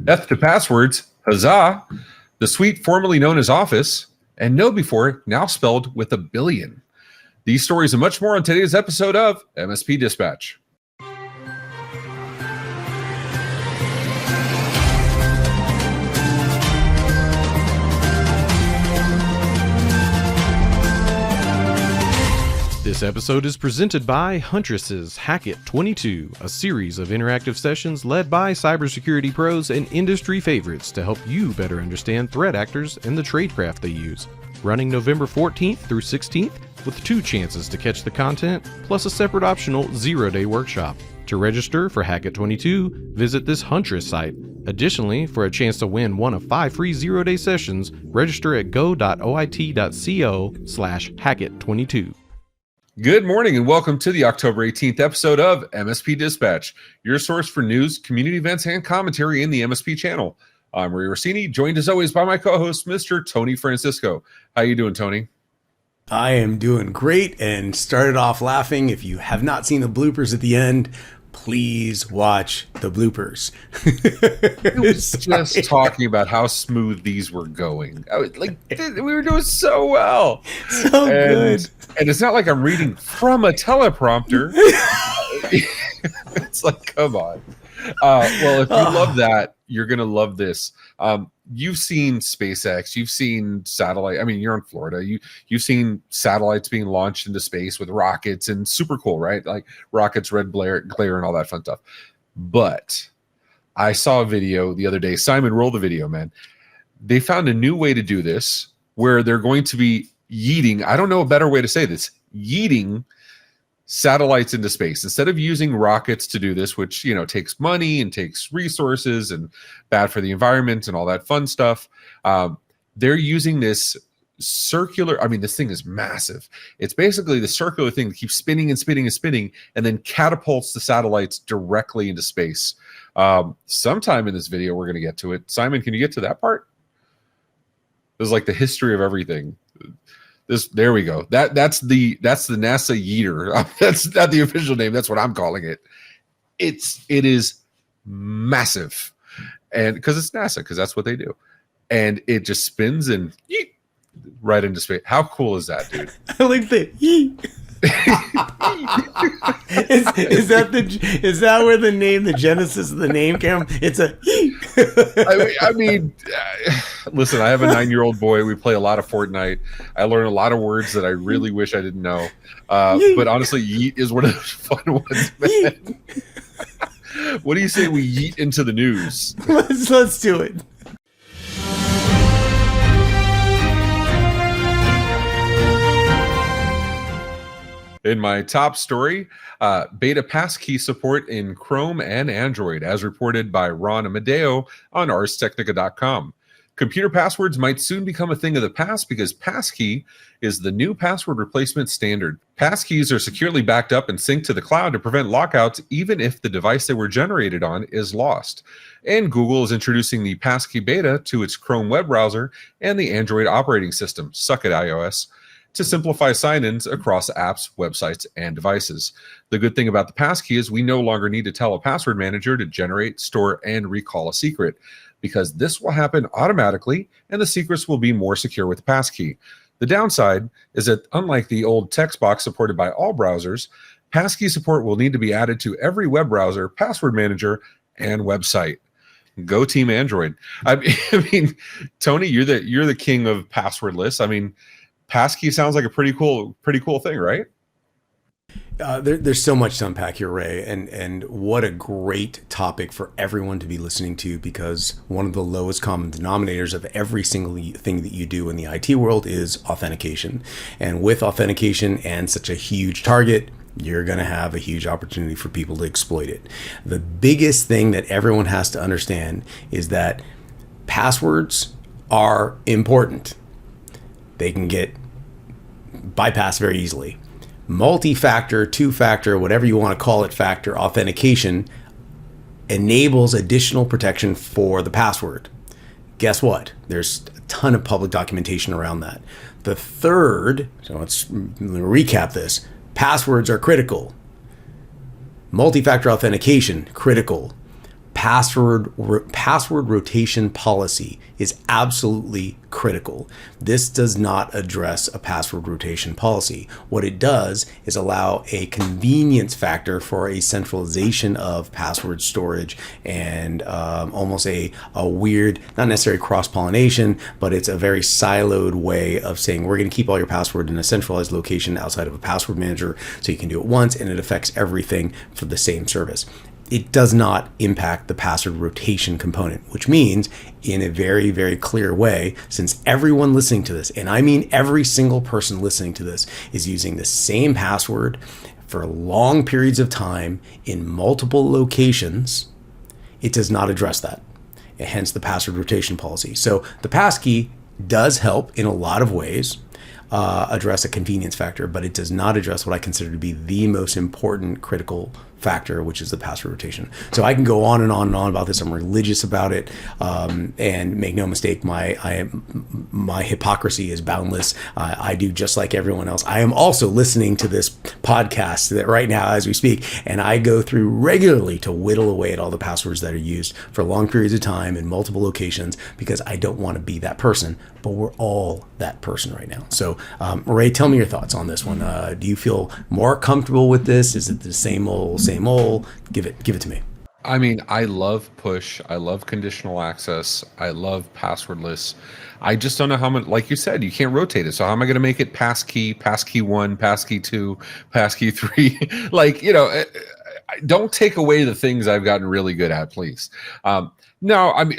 Death to passwords, huzzah, the suite formerly known as Office, and KnowBe4 now spelled with a billion. These stories and much more on today's episode of MSP Dispatch. This episode is presented by Huntress's Hack It 22, a series of interactive sessions led by cybersecurity pros and industry favorites to help you better understand threat actors and the tradecraft they use. Running November 14th through 16th with 2 chances to catch the content, plus a separate optional 0-day workshop. To register for Hack It 22, visit this Huntress site. Additionally, for a chance to win one of 5 free 0-day sessions, register at go.oit.co/hackit22. Good morning and welcome to the October 18th episode of MSP Dispatch, your source for news, community events, and commentary in the MSP channel. I'm Orsini, joined as always by my co-host, Mr. Tony Francisco. How you doing, Tony? I am doing great and started off laughing. If you have not seen the bloopers at the end, please watch the bloopers. I was just talking about how smooth these were going. We were doing so well. So good. And it's not like I'm reading from a teleprompter. It's like, come on. Well, if you love that, you're going to love this. You've seen SpaceX, you've seen satellite. I mean, you're in Florida. You've seen satellites being launched into space with rockets and super cool, right? Like rockets, red glare and all that fun stuff. But I saw a video the other day. Simon, roll the video, man. They found a new way to do this where they're going to be yeeting. I don't know a better way to say this. Yeeting satellites into space instead of using rockets to do this, which takes money and takes resources and bad for the environment and all that fun stuff. They're using this circular. I mean, this thing is massive. It's basically the circular thing that keeps spinning and spinning and spinning, and then catapults the satellites directly into space. Sometime in this video, we're going to get to it. Simon, can you get to that part? This is like the history of everything. There we go. That's the NASA yeeter. That's not the official name. That's what I'm calling it. It is massive, and because it's NASA, because that's what they do, and it just spins and yeet, right into space. How cool is that, dude? I like the yeet. is that where the name, the genesis of the name came from? It's a I mean, listen, I have a 9-year-old boy. We play a lot of Fortnite. I learn a lot of words that I really wish I didn't know. But honestly, yeet is one of those fun ones, man. What do you say we yeet into the news? Let's do it. In my top story, Beta Passkey Support in Chrome and Android, as reported by Ron Amadeo on ArsTechnica.com. Computer passwords might soon become a thing of the past because Passkey is the new password replacement standard. Passkeys are securely backed up and synced to the cloud to prevent lockouts even if the device they were generated on is lost. And Google is introducing the Passkey beta to its Chrome web browser and the Android operating system, suck it iOS, to simplify sign-ins across apps, websites, and devices. The good thing about the passkey is we no longer need to tell a password manager to generate, store, and recall a secret, because this will happen automatically and the secrets will be more secure with the passkey. The downside is that unlike the old text box supported by all browsers, passkey support will need to be added to every web browser, password manager, and website. Go Team Android. I mean, Tony, you're the king of passwordless. I mean, passkey sounds like a pretty cool thing, right? There's so much to unpack here, Ray, and what a great topic for everyone to be listening to, because one of the lowest common denominators of every single thing that you do in the IT world is authentication. And with authentication and such a huge target, you're going to have a huge opportunity for people to exploit it. The biggest thing that everyone has to understand is that passwords are important. They can get bypassed very easily. Multi-factor, two-factor, whatever you want to call it, factor authentication enables additional protection for the password. Guess what? There's a ton of public documentation around that. The third, so let's recap this. Passwords are critical. Multi-factor authentication, critical. password rotation policy is absolutely critical. This does not address a password rotation policy. What it does is allow a convenience factor for a centralization of password storage and almost a weird, not necessarily cross-pollination, but it's a very siloed way of saying we're going to keep all your password in a centralized location outside of a password manager so you can do it once and it affects everything for the same service. It does not impact the password rotation component, which means in a very, very clear way, since everyone listening to this, and I mean every single person listening to this, is using the same password for long periods of time in multiple locations, it does not address that, hence the password rotation policy. So the passkey does help in a lot of ways address a convenience factor, but it does not address what I consider to be the most important critical factor, which is the password rotation. So I can go on and on and on about this. I'm religious about it, and make no mistake, my hypocrisy is boundless. I do just like everyone else. I am also listening to this podcast that right now as we speak, and I go through regularly to whittle away at all the passwords that are used for long periods of time in multiple locations because I don't want to be that person, but we're all that person right now. So Ray, tell me your thoughts on this one. Do you feel more comfortable with this? Is it the same old? Give it to me. I mean, I love push. I love conditional access. I love passwordless. I just don't know how much, like you said, you can't rotate it. So how am I going to make it passkey 1, passkey 2, passkey 3? Like, don't take away the things I've gotten really good at, please. No, I mean,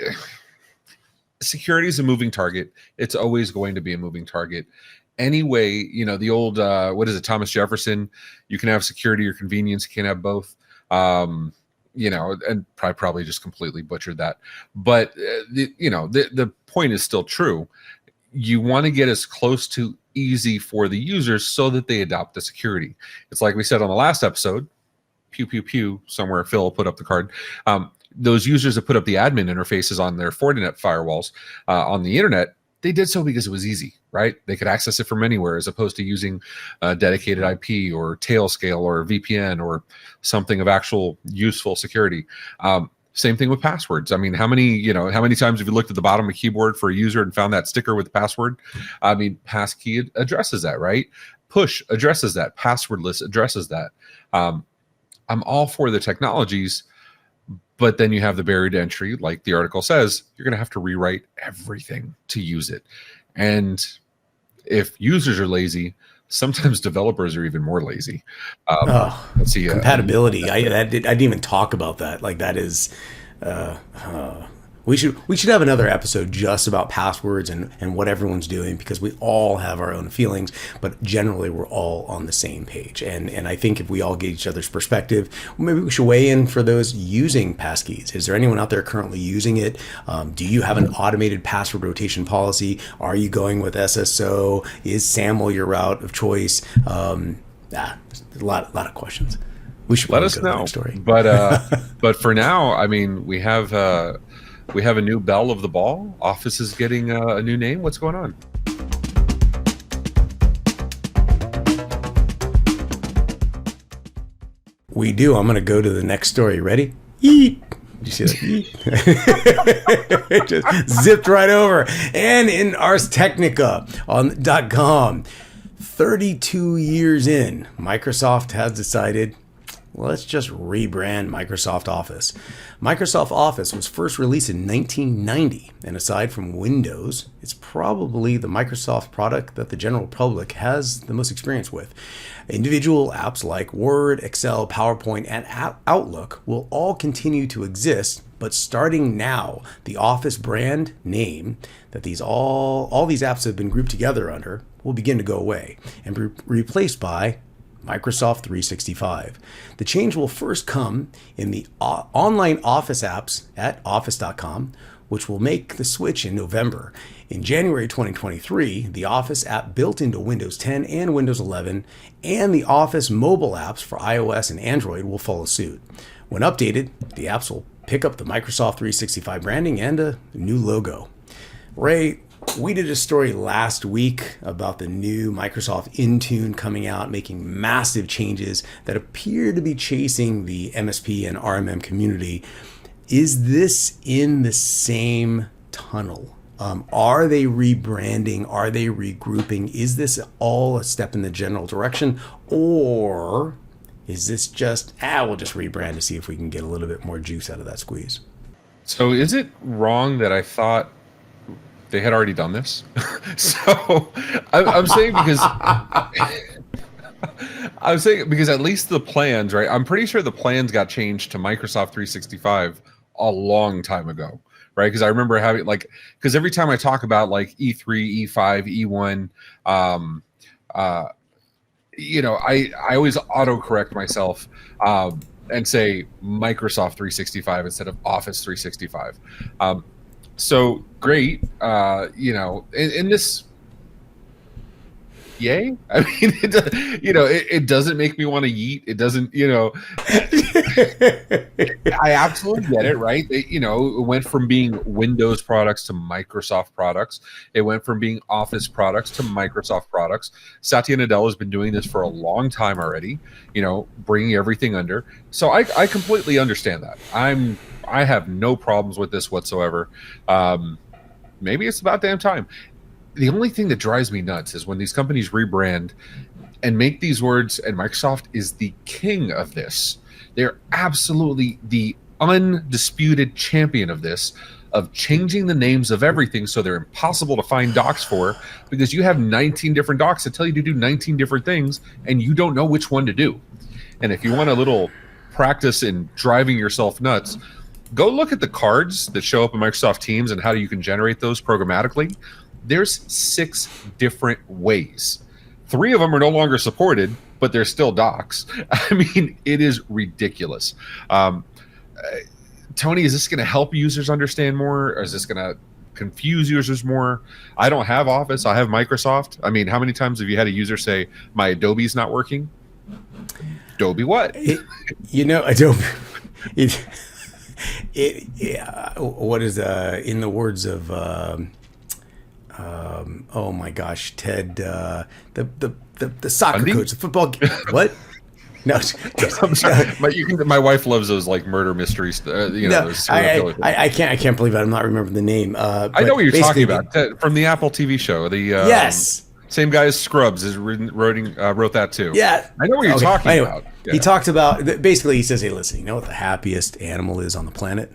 security is a moving target. It's always going to be a moving target. Anyway, the old, what is it, Thomas Jefferson, you can have security or convenience, you can't have both, and I probably just completely butchered that. But, the point is still true. You want to get as close to easy for the users so that they adopt the security. It's like we said on the last episode, pew, pew, pew, somewhere Phil put up the card. Those users that put up the admin interfaces on their Fortinet firewalls on the internet, they did so because it was easy, right? They could access it from anywhere as opposed to using dedicated IP or Tailscale or VPN or something of actual useful security. Same thing with passwords. I mean, how many times have you looked at the bottom of a keyboard for a user and found that sticker with the password? I mean, passkey addresses that, right? Push addresses that. Passwordless addresses that. I'm all for the technologies, but then you have the barrier to entry, like the article says, you're going to have to rewrite everything to use it. And if users are lazy, sometimes developers are even more lazy. Let's see. Compatibility. I didn't even talk about that. Like that is, we should have another episode just about passwords and what everyone's doing, because we all have our own feelings, but generally we're all on the same page. And I think if we all get each other's perspective, maybe we should weigh in for those using passkeys. Is there anyone out there currently using it? Do you have an automated password rotation policy? Are you going with SSO? Is SAML your route of choice? A lot of questions. We should let us know. But for now, I mean, we have a new belle of the ball. Office is getting a new name. What's going on? We do. I'm going to go to the next story. Ready? Yeet. Did you see that? Yeet. It just zipped right over. And in Ars Technica on .com, 32 years in, Microsoft has decided, let's just rebrand Microsoft Office. Microsoft Office was first released in 1990, and aside from Windows, it's probably the Microsoft product that the general public has the most experience with. Individual apps like Word, Excel, PowerPoint, and Outlook will all continue to exist, but starting now, the Office brand name that all these apps have been grouped together under will begin to go away and be replaced by Microsoft 365. The change will first come in the online Office apps at office.com, which will make the switch in November. In January 2023, the Office app built into Windows 10 and Windows 11 and the Office mobile apps for iOS and Android will follow suit. When updated, the apps will pick up the Microsoft 365 branding and a new logo. Ray, we did a story last week about the new Microsoft Intune coming out, making massive changes that appear to be chasing the MSP and RMM community. Is this in the same tunnel? Are they rebranding? Are they regrouping? Is this all a step in the general direction? Or is this just, we'll just rebrand to see if we can get a little bit more juice out of that squeeze? So is it wrong that I thought they had already done this? So I'm saying because at least the plans, right? I'm pretty sure the plans got changed to Microsoft 365 a long time ago, right? Because I remember having because every time I talk about like E3, E5, E1, I always autocorrect myself and say Microsoft 365 instead of Office 365. So great, in this. Yay! I mean, it doesn't make me want to yeet. It doesn't, I absolutely get it, right? It went from being Windows products to Microsoft products. It went from being Office products to Microsoft products. Satya Nadella has been doing this for a long time already, bringing everything under. So I completely understand that. I have no problems with this whatsoever. Maybe it's about damn time. The only thing that drives me nuts is when these companies rebrand and make these words, and Microsoft is the king of this. They're absolutely the undisputed champion of this, of changing the names of everything so they're impossible to find docs for, because you have 19 different docs that tell you to do 19 different things and you don't know which one to do. And if you want a little practice in driving yourself nuts, go look at the cards that show up in Microsoft Teams and how you can generate those programmatically. There's 6 different ways. 3 of them are no longer supported, but they're still docs. I mean, it is ridiculous. Tony, is this going to help users understand more? Or is this going to confuse users more? I don't have Office. I have Microsoft. I mean, how many times have you had a user say, my Adobe's not working? Adobe what? Adobe. What is, in the words of... oh my gosh, Ted, the soccer coach, the football. What? No, I'm sorry. My wife loves those like murder mysteries. I can't believe it. I'm not remembering the name. I know what you're talking about from the Apple TV show. Yes. Same guy as Scrubs wrote that too. Yeah, I know what you're talking about. Yeah. He talked about basically. He says, "Hey, listen, you know what the happiest animal is on the planet?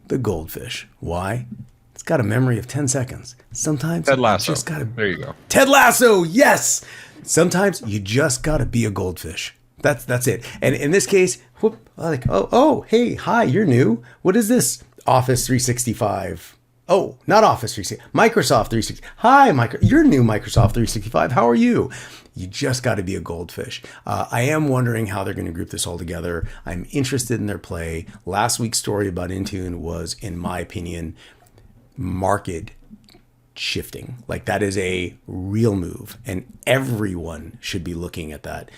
The goldfish. Why? It's got a memory of 10 seconds. Sometimes Ted Lasso. There you go. Ted Lasso, yes. Sometimes you just gotta be a goldfish. That's it. And in this case, hey, hi, you're new. What is this? Office 365. Oh, not Office 365. Microsoft 365. Hi, you're new Microsoft 365. How are you? You just got to be a goldfish. I am wondering how they're going to group this all together. I'm interested in their play. Last week's story about Intune was, in my opinion, market shifting. Like, that is a real move, and everyone should be looking at that.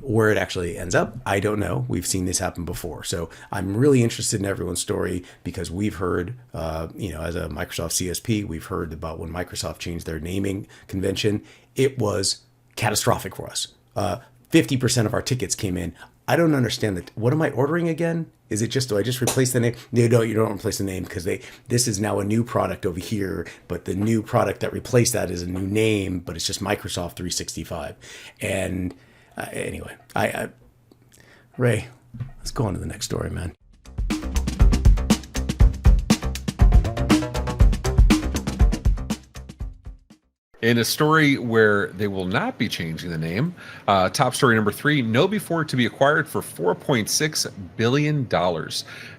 Where it actually ends up, I don't know. We've seen this happen before. So I'm really interested in everyone's story, because we've heard, as a Microsoft CSP, we've heard about when Microsoft changed their naming convention. It was catastrophic for us. 50% of our tickets came in. I don't understand that. What am I ordering again? Is it just, do I just replace the name? No, you don't replace the name, because this is now a new product over here, but the new product that replaced that is a new name, but it's just Microsoft 365. And anyway, Ray, let's go on to the next story, man. In a story where they will not be changing the name, top story number 3, KnowBe4 to be acquired for $4.6 billion,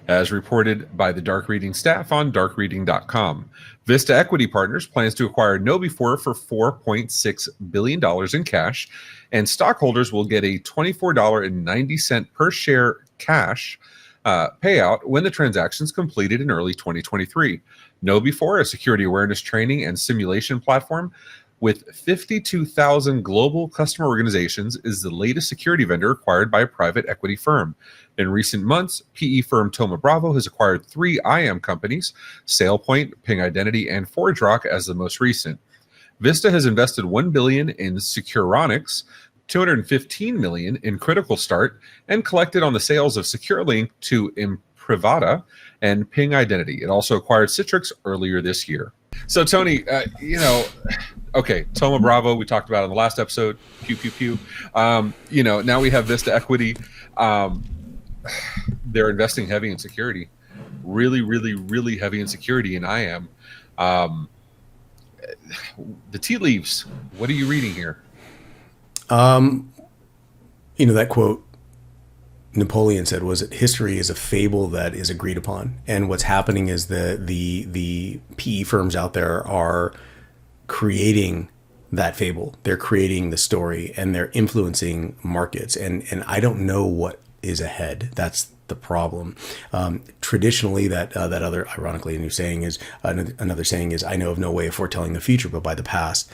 as reported by the Dark Reading staff on darkreading.com. Vista Equity Partners plans to acquire KnowBe4 for $4.6 billion in cash, and stockholders will get a $24.90 per share cash payout when the transaction is completed in early 2023. KnowBe4, a security awareness training and simulation platform with 52,000 global customer organizations, is the latest security vendor acquired by a private equity firm. In recent months, PE firm Thoma Bravo has acquired 3 IAM companies, SailPoint, Ping Identity, and ForgeRock as the most recent. Vista has invested $1 billion in Securonics, $215 million in Critical Start, and collected on the sales of SecureLink to Privata and Ping Identity. It also acquired Citrix earlier this year. So Tony, okay, Thoma Bravo, we talked about in the last episode. Pew, pew, pew. Now we have Vista Equity. They're investing heavy in security. Really, really, really heavy in security, and I am. The tea leaves. What are you reading here? That quote Napoleon said was that history is a fable that is agreed upon. And what's happening is the PE firms out there are creating that fable. They're creating the story and they're influencing markets. And I don't know what is ahead. That's the problem. Traditionally, that other, ironically, a new saying is, another saying is, I know of no way of foretelling the future, but by the past.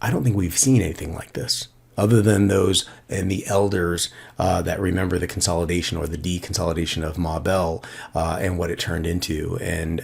I don't think we've seen anything like this, other than those and the elders that remember the consolidation or the deconsolidation of Ma Bell and what it turned into. And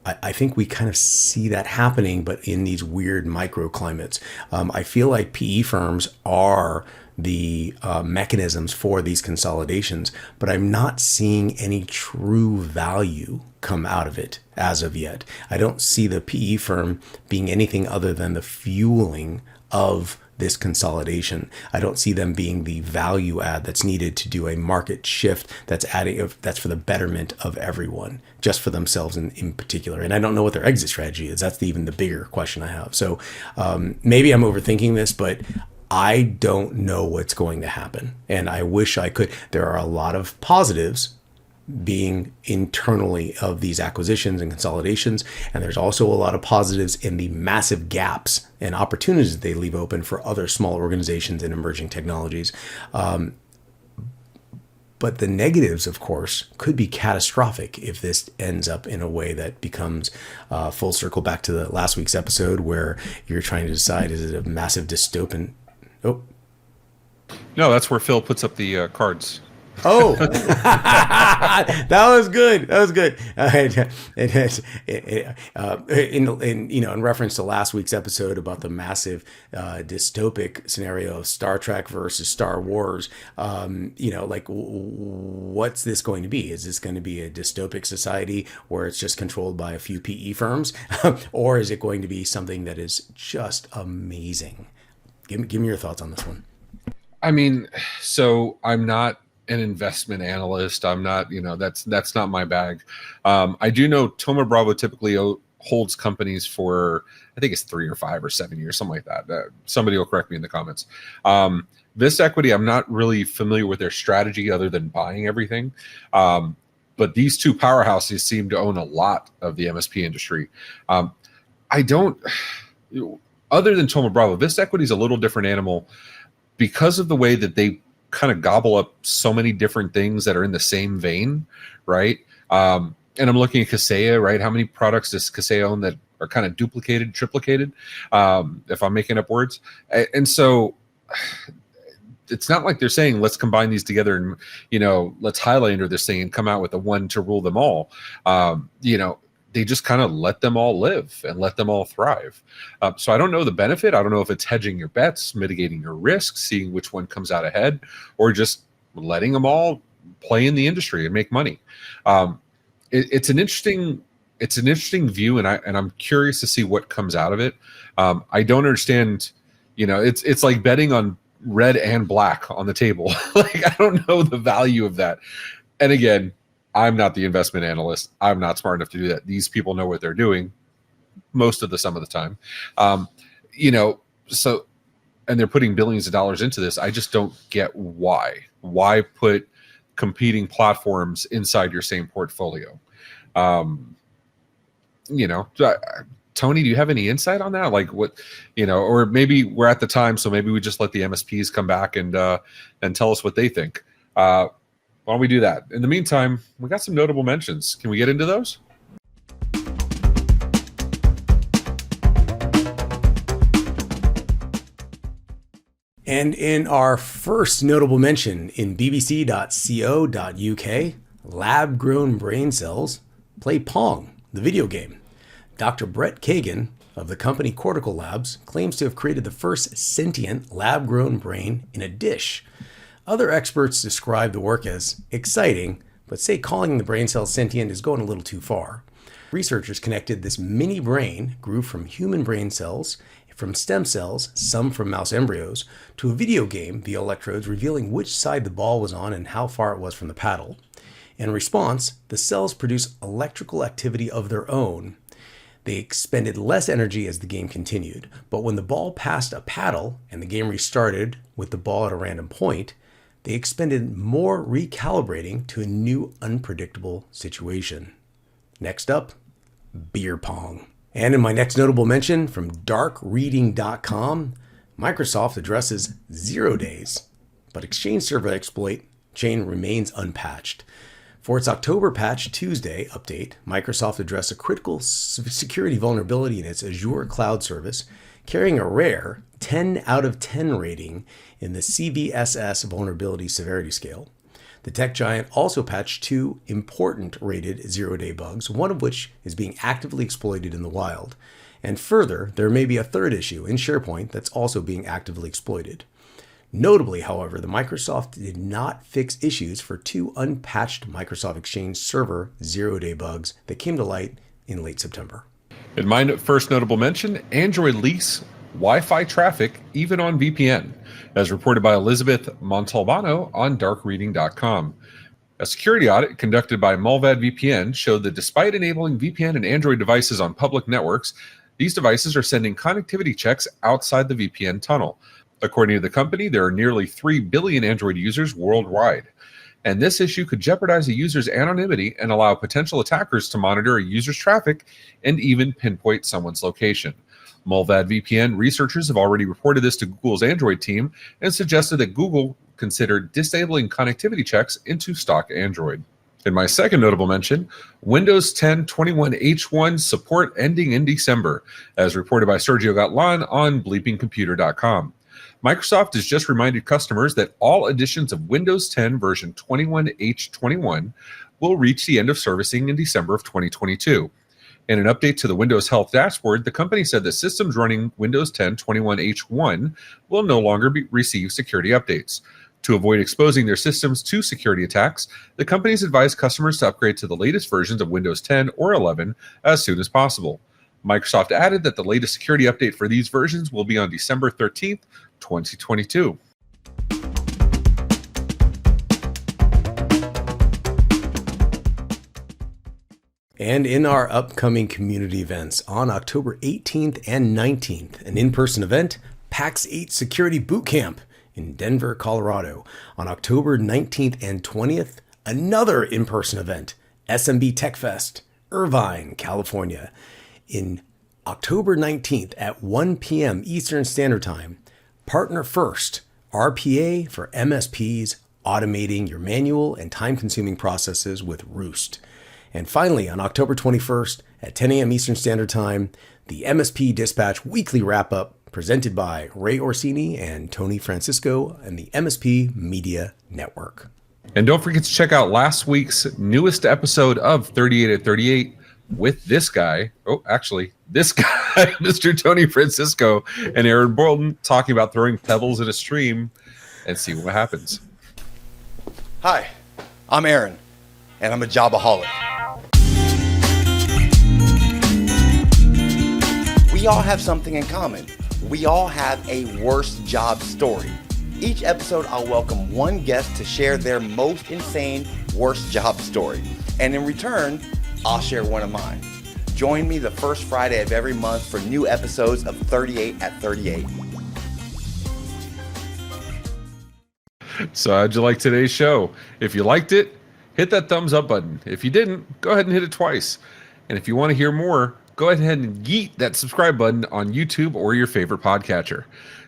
I think we kind of see that happening, but in these weird microclimates. I feel like PE firms are the mechanisms for these consolidations, but I'm not seeing any true value come out of it as of yet. I don't see the PE firm being anything other than the fueling of this consolidation. I don't see them being the value add that's needed to do a market shift that's for the betterment of everyone, just for themselves in particular. And I don't know what their exit strategy is. That's even the bigger question I have. So maybe I'm overthinking this, but I don't know what's going to happen. And I wish I could. There are a lot of positives being internally of these acquisitions and consolidations. And there's also a lot of positives in the massive gaps and opportunities that they leave open for other small organizations and emerging technologies. But the negatives, of course, could be catastrophic if this ends up in a way that becomes full circle back to the last week's episode where you're trying to decide, is it a massive dystopian? Oh, no, that's where Phil puts up the cards. Oh, that was good. That was good. In reference to last week's episode about the massive dystopic scenario of Star Trek versus Star Wars, what's this going to be? Is this going to be a dystopic society where it's just controlled by a few PE firms, or is it going to be something that is just amazing? Give me your thoughts on this one. I mean, so I'm not an investment analyst. I'm not, that's not my bag. I do know Thoma Bravo typically holds companies for, I think it's 3 or 5 or 7 years, something like that. Somebody will correct me in the comments. This equity, I'm not really familiar with their strategy other than buying everything. But these two powerhouses seem to own a lot of the MSP industry. Other than Thoma Bravo, this equity is a little different animal because of the way that they kind of gobble up so many different things that are in the same vein, right? And I'm looking at Kaseya, right? How many products does Kaseya own that are kind of duplicated, triplicated, if I'm making up words? And so it's not like they're saying, let's combine these together and, let's Highlander this thing and come out with the one to rule them all. They just kind of let them all live and let them all thrive. So I don't know the benefit. I don't know if it's hedging your bets, mitigating your risks, seeing which one comes out ahead, or just letting them all play in the industry and make money. It's an interesting view, and I'm curious to see what comes out of it. I don't understand. It's like betting on red and black on the table. Like, I don't know the value of that. And again, I'm not the investment analyst. I'm not smart enough to do that. These people know what they're doing some of the time. And they're putting billions of dollars into this. I just don't get why. Why put competing platforms inside your same portfolio? Tony, do you have any insight on that? Like what, or maybe we're at the time, so maybe we just let the MSPs come back and tell us what they think. Why don't we do that? In the meantime, we got some notable mentions. Can we get into those? And in our first notable mention in bbc.co.uk, lab-grown brain cells play Pong, the video game. Dr. Brett Kagan of the company Cortical Labs claims to have created the first sentient lab-grown brain in a dish. Other experts describe the work as exciting, but say calling the brain cells sentient is going a little too far. Researchers connected this mini brain, grew from human brain cells, from stem cells, some from mouse embryos, to a video game via electrodes revealing which side the ball was on and how far it was from the paddle. In response, the cells produce electrical activity of their own. They expended less energy as the game continued, but when the ball passed a paddle and the game restarted with the ball at a random point, they expended more recalibrating to a new unpredictable situation. Next up, beer pong. And in my next notable mention from darkreading.com, Microsoft addresses 0 days, but Exchange Server exploit chain remains unpatched. For its October Patch Tuesday update, Microsoft addressed a critical security vulnerability in its Azure cloud service, carrying a rare 10 out of 10 rating in the CVSS vulnerability severity scale. The tech giant also patched 2 important rated 0-day bugs, one of which is being actively exploited in the wild. And further, there may be a third issue in SharePoint that's also being actively exploited. Notably, however, the Microsoft did not fix issues for 2 unpatched Microsoft Exchange Server 0-day bugs that came to light in late September. In my first notable mention, Android leaks Wi-Fi traffic even on VPN, as reported by Elizabeth Montalbano on darkreading.com. A security audit conducted by Mulvad VPN showed that despite enabling VPN and Android devices on public networks, these devices are sending connectivity checks outside the VPN tunnel. According to the company, there are nearly 3 billion Android users worldwide, and this issue could jeopardize a user's anonymity and allow potential attackers to monitor a user's traffic and even pinpoint someone's location. Mulvad VPN researchers have already reported this to Google's Android team and suggested that Google considered disabling connectivity checks into stock Android. In my second notable mention, Windows 10 21H1 support ending in December, as reported by Sergio Gatlan on bleepingcomputer.com. Microsoft has just reminded customers that all editions of Windows 10 version 21H21 will reach the end of servicing in December of 2022. In an update to the Windows Health dashboard, the company said that systems running Windows 10 21H1 will no longer receive security updates. To avoid exposing their systems to security attacks, the companies advised customers to upgrade to the latest versions of Windows 10 or 11 as soon as possible. Microsoft added that the latest security update for these versions will be on December 13th, 2022. And in our upcoming community events on October 18th and 19th, an in-person event, PAX 8 Security Bootcamp in Denver, Colorado. On October 19th and 20th, another in-person event, SMB TechFest, Irvine, California. In October 19th at 1 p.m. Eastern Standard Time, Partner First, RPA for MSPs, automating your manual and time-consuming processes with Rewst. And finally, on October 21st at 10 a.m. Eastern Standard Time, the MSP Dispatch Weekly Wrap-Up presented by Ray Orsini and Tony Francisco and the MSP Media Network. And don't forget to check out last week's newest episode of 38 at 38 with this guy. This guy, Mr. Tony Francisco and Aaron Bolton, talking about throwing pebbles in a stream and see what happens. Hi, I'm Aaron, and I'm a jobaholic. We all have something in common. We all have a worst job story. Each episode, I'll welcome one guest to share their most insane worst job story. And in return, I'll share one of mine. Join me the first Friday of every month for new episodes of 38 at 38. So how'd you like today's show? If you liked it, hit that thumbs up button. If you didn't, go ahead and hit it twice. And if you want to hear more, go ahead and yeet that subscribe button on YouTube or your favorite podcatcher.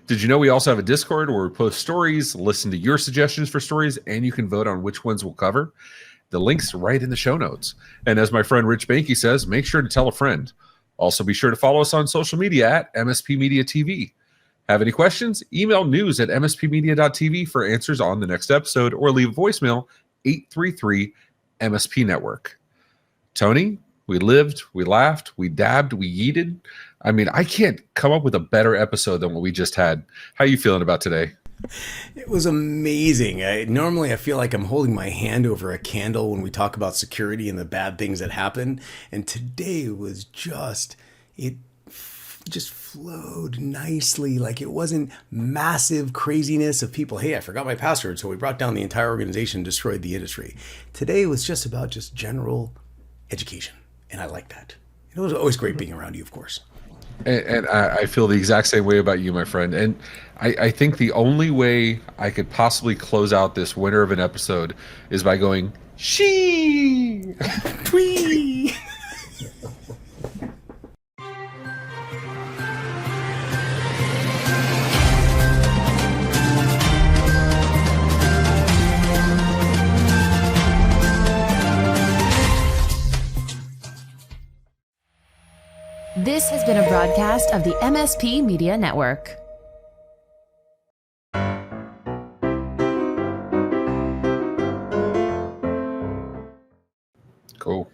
Did you know we also have a Discord where we post stories, listen to your suggestions for stories, and you can vote on which ones we'll cover? The link's right in the show notes. And as my friend Rich Banky says, make sure to tell a friend. Also, be sure to follow us on social media at MSP Media TV. Have any questions? Email news@mspmedia.tv for answers on the next episode, or leave a voicemail 833 MSP Network. Tony, we lived, we laughed, we dabbed, we yeeted. I mean, I can't come up with a better episode than what we just had. How are you feeling about today? It was amazing. Normally, I feel like I'm holding my hand over a candle when we talk about security and the bad things that happen. And today was it just flowed nicely. Like it wasn't massive craziness of people, hey, I forgot my password, so we brought down the entire organization and destroyed the industry. Today was just about just general education. And I like that. It was always great being around you, of course. And I feel the exact same way about you, my friend. And I think the only way I could possibly close out this winner of an episode is by going, she. Twee. This has been a broadcast of the MSP Media Network. Cool.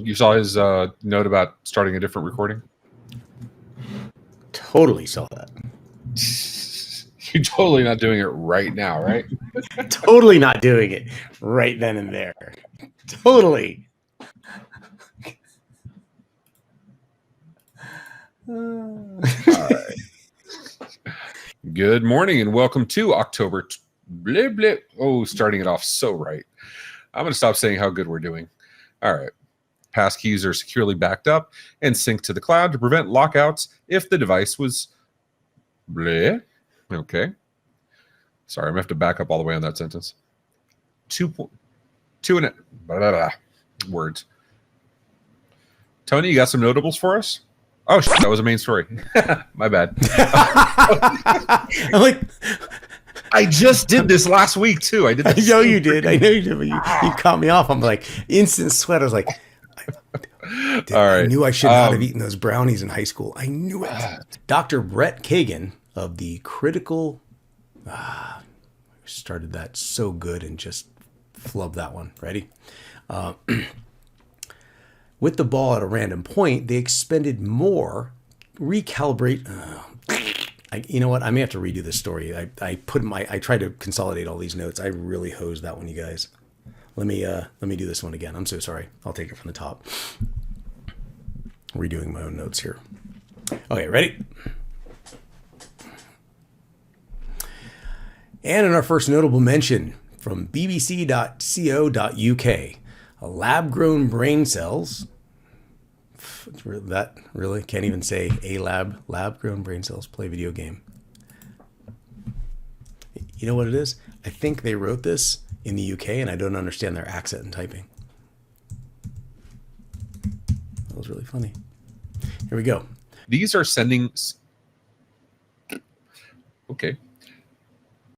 You saw his note about starting a different recording? Totally saw that. You're totally not doing it right now, right? Totally not doing it right then and there. Totally. All right. Good morning and welcome to October. Starting it off so right. I'm going to stop saying how good we're doing. All right. Passkeys are securely backed up and synced to the cloud to prevent lockouts if the device was bleh. Okay. Sorry, I'm going to have to back up all the way on that sentence. Two and a blah, blah, blah, words. Tony, you got some notables for us? Oh, shit, that was a main story. My bad. I'm like, I just did this last week, too. I know you did. But you caught me off. I'm like, instant sweat. I was like, I knew I should not have eaten those brownies in high school. I knew it. Dr. Brett Kagan of the Critical started that so good and just flubbed that one. Ready? With the ball at a random point, they expended more, recalibrate. You know what? I may have to redo this story. I tried to consolidate all these notes. I really hosed that one, you guys. Let me do this one again. I'm so sorry. I'll take it from the top. Redoing my own notes here. Okay, ready? And in our first notable mention from bbc.co.uk, lab-grown brain cells. That really can't even say lab-grown brain cells play video game. You know what it is? I think they wrote this in the UK and I don't understand their accent and typing. That was really funny. Here we go. These are sending. Okay.